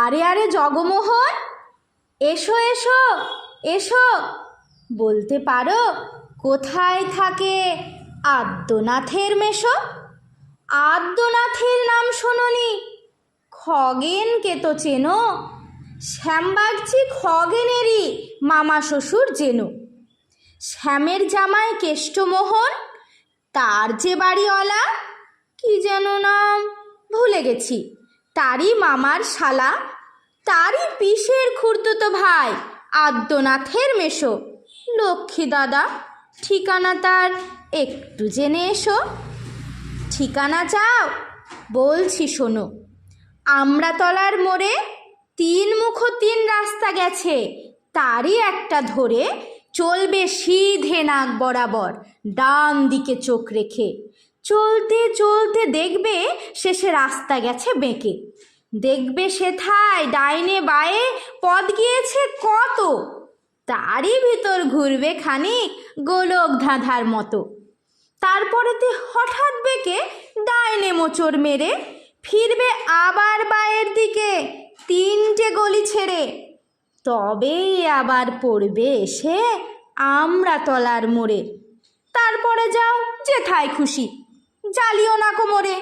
আরে আরে জগমোহন, এসো এসো এসো। বলতে পারো কোথায় থাকে আদ্যনাথের মেশো? আদ্যনাথের নাম শোনোনি? খগেনকে তো চেনো? শ্যামবাগচি খগেনেরই মামা শ্বশুর যেন। শ্যামের জামাই কেষ্টমোহন, তার যে বাড়িওয়ালা, কি যেন নাম ভুলে গেছি, তারই মামার শালা, তারই পিসের খুড়তুতো ভাই আদ্যনাথের মেশো লক্ষ্মী দাদা। ঠিকানা তার একটু জেনে এসো। ঠিকানা চাও? বলছি শোনো। আমড়াতলার মোড়ে 3 মুখো 3 রাস্তা গেছে, তারই একটা ধরে চলবে সিধে নাক বরাবর, ডান দিকে চোখ রেখে। চলতে চলতে দেখবে শেষে রাস্তা গেছে বেঁকে। দেখবে সেথায় ডাইনে বায়ে পথ গিয়েছে কত, তারই ভিতর ঘুরবে খানিক গোলক ধাঁধার মতো। তারপরেতে হঠাৎ বেঁকে ডাইনে মোচড় মেরে ফিরবে আবার বায়ের দিকে 3টে গলি ছেড়ে। তবেই আবার পড়বে এসে আমড়াতলার মোড়ে। তারপরে যাও যেথায় খুশি, জ্বালিও না কোমরে।